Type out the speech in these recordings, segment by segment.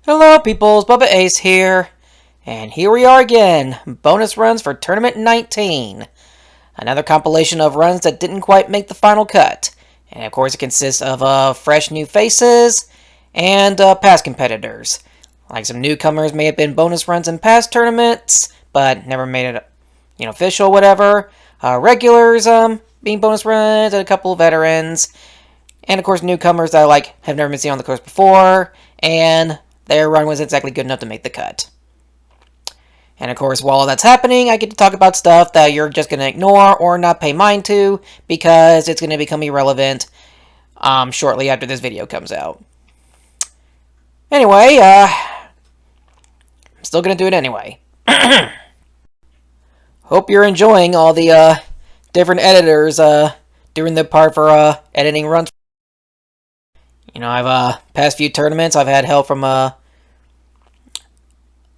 Hello peoples, Bubba Ace here, and here we are again, bonus runs for Tournament 19. Another compilation of runs that didn't quite make the final cut, and of course it consists of fresh new faces and past competitors. Like some newcomers may have been bonus runs in past tournaments, but never made it, official, whatever. Regulars being bonus runs, and a couple of veterans, and of course newcomers that have never been seen on the course before, and their run wasn't exactly good enough to make the cut. And of course, while all that's happening, I get to talk about stuff that you're just going to ignore or not pay mind to because it's going to become irrelevant shortly after this video comes out. Anyway, I'm still going to do it anyway. Hope you're enjoying all the different editors doing the part for editing runs. I've past few tournaments, I've had help from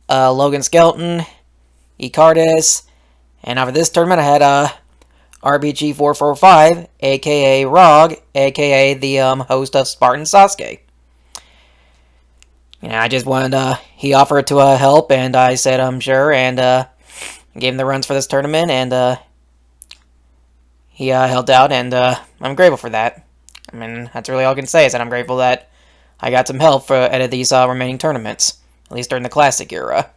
Logan Skelton, Ecardis, and over this tournament I had RBG445, aka Rog, aka the host of Spartan Sasuke. I just wanted he offered to help, and I said I'm sure, and gave him the runs for this tournament, and he helped out, and I'm grateful for that. I mean, that's really all I can say, is that I'm grateful that I got some help for edit these remaining tournaments, at least during the Classic era.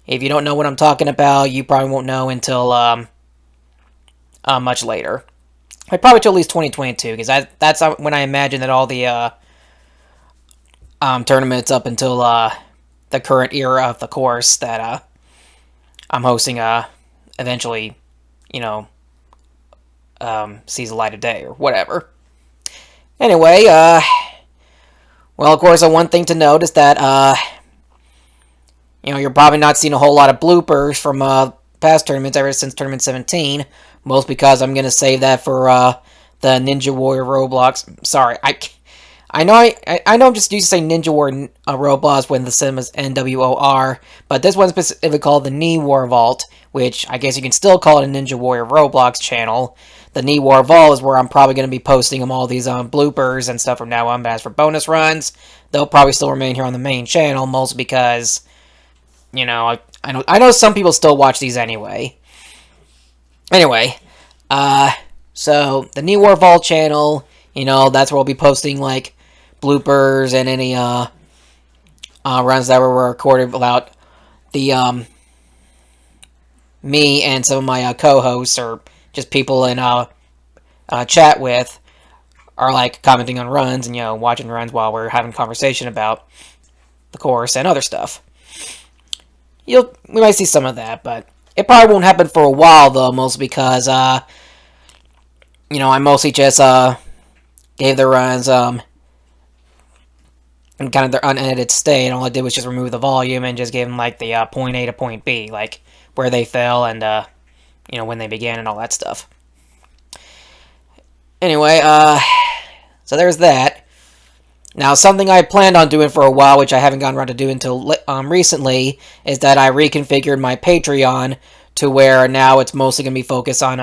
If you don't know what I'm talking about, you probably won't know until much later. Probably till at least 2022, because that's when I imagine that all the tournaments up until the current era of the course that I'm hosting eventually, sees the light of day or whatever. Anyway, well, of course, one thing to note is that, you're probably not seeing a whole lot of bloopers from past tournaments ever since Tournament 17, most because I'm going to save that for the NWoRVault. Sorry, I know I'm just used to saying NWoRVault when the sim is NWOR, but this one's specifically called the NWoRVault, which I guess you can still call it a Ninja Warrior Roblox channel. The NWoRVault is where I'm probably going to be posting all these bloopers and stuff from now on, but as for bonus runs, they'll probably still remain here on the main channel, mostly because, I know some people still watch these anyway. Anyway, so the NWoRVault channel, that's where we'll be posting, bloopers and any runs that were recorded about the me and some of my co-hosts or just people in chat with are commenting on runs and watching runs while we're having conversation about the course and other stuff. We might see some of that, but it probably won't happen for a while though, mostly because I mostly just gave the runs in kind of their unedited state, and all I did was just remove the volume and just gave them the point A to point B, where they fell and when they began and all that stuff. Anyway, so there's that. Now, something I planned on doing for a while, which I haven't gotten around to doing until recently, is that I reconfigured my Patreon to where now it's mostly going to be focused on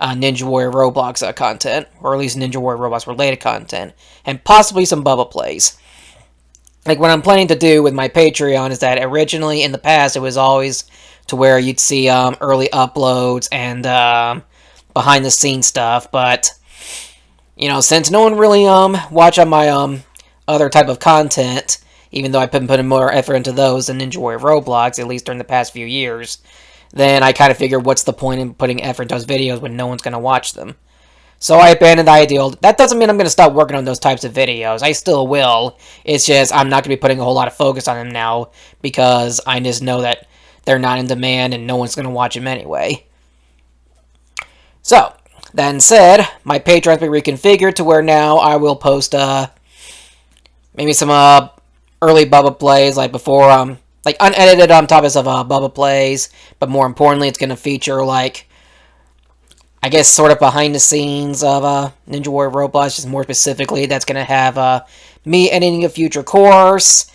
Ninja Warrior Roblox content, or at least Ninja Warrior Roblox related content, and possibly some Bubba plays. What I'm planning to do with my Patreon is that originally in the past it was always to where you'd see early uploads and behind the scenes stuff, but since no one really watch on my other type of content, even though I've been putting more effort into those than Ninja Warrior Roblox, at least during the past few years, then I kind of figured what's the point in putting effort into those videos when no one's going to watch them. So I abandoned the idea. That doesn't mean I'm going to stop working on those types of videos. I still will. It's just I'm not going to be putting a whole lot of focus on them now because I just know that they're not in demand and no one's going to watch them anyway. So, that said, my Patreon's been reconfigured to where now I will post maybe some early Bubba plays, before unedited topics of Bubba plays, but more importantly it's going to feature I guess sort of behind the scenes of Ninja Warrior Roblox, just more specifically that's going to have me editing a future course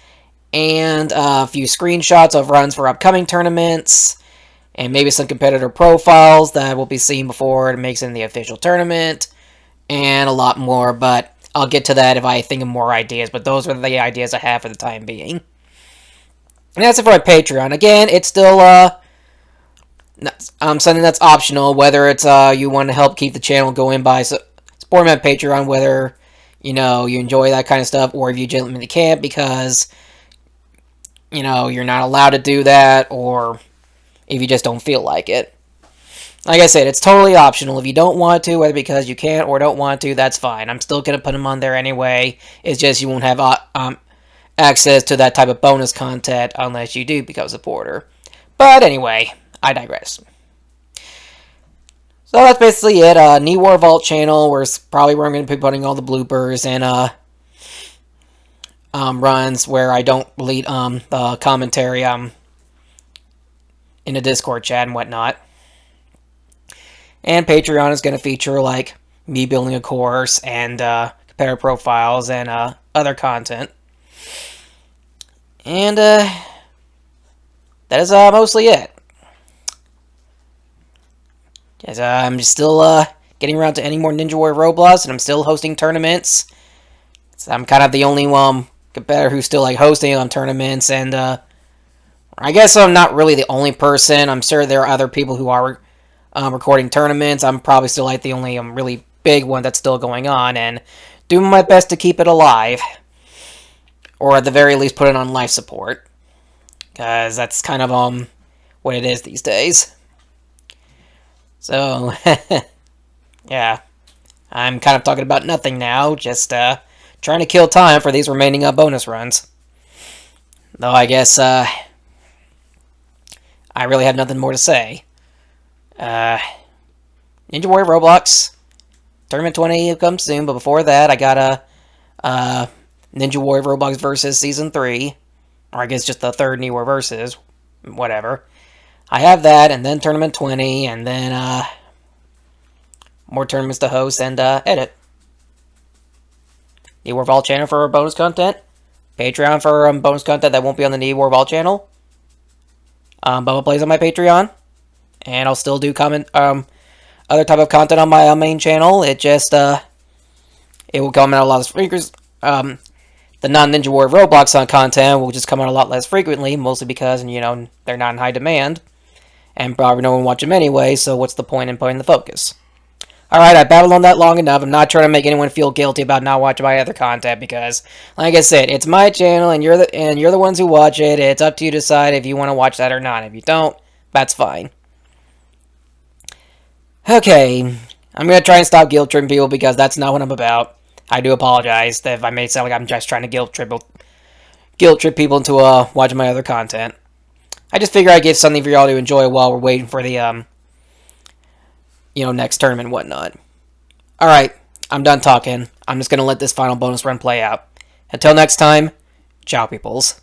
and a few screenshots of runs for upcoming tournaments, and maybe some competitor profiles that will be seen before it makes it in the official tournament, and a lot more, but I'll get to that if I think of more ideas, but those are the ideas I have for the time being. And that's it for my Patreon. Again, it's still something that's optional, whether it's you want to help keep the channel going by supporting my Patreon, whether you enjoy that kind of stuff, or if you genuinely can't because you're not allowed to do that, or if you just don't feel like it. Like I said, it's totally optional. If you don't want to, whether because you can't or don't want to, that's fine. I'm still going to put them on there anyway. It's just you won't have access to that type of bonus content unless you do become a supporter. But anyway, I digress. So that's basically it. NWoRVault channel, where I'm going to be putting all the bloopers and runs where I don't delete the commentary in the Discord chat and whatnot. And Patreon is going to feature like me building a course and comparative profiles and other content. And that is mostly it. Yes, I'm still getting around to any more NWoRVault, and I'm still hosting tournaments. So I'm kind of the only competitor who's still like hosting on tournaments, and I guess I'm not really the only person. I'm sure there are other people who are recording tournaments. I'm probably still like the only really big one that's still going on, and doing my best to keep it alive, or at the very least put it on life support, because that's kind of what it is these days. So yeah, I'm kind of talking about nothing now, just trying to kill time for these remaining bonus runs. Though I guess I really have nothing more to say. NWoRVault Roblox Tournament 20 comes soon, but before that, I got NWoRVault Roblox Versus Season 3, or I guess just the third NWoRVault Versus, whatever. I have that, and then Tournament 20, and then more tournaments to host and edit. NWoRVault channel for bonus content. Patreon for bonus content that won't be on the NWoRVault channel. Bubba plays on my Patreon. And I'll still do other type of content on my main channel. It just it will come out a lot less frequently. The non-NWoRVault Roblox content will just come out a lot less frequently, mostly because they're not in high demand, and probably no one watch them anyway. So what's the point in putting the focus? Alright, I babbled on that long enough. I'm not trying to make anyone feel guilty about not watching my other content because, like I said, it's my channel and you're the ones who watch it. It's up to you to decide if you want to watch that or not. If you don't, that's fine. Okay, I'm going to try and stop guilt tripping people because that's not what I'm about. I do apologize if I made it sound like I'm just trying to guilt trip people into watching my other content. I just figure I'd give something for y'all to enjoy while we're waiting for the next tournament and whatnot. Alright, I'm done talking. I'm just going to let this final bonus run play out. Until next time, ciao peoples.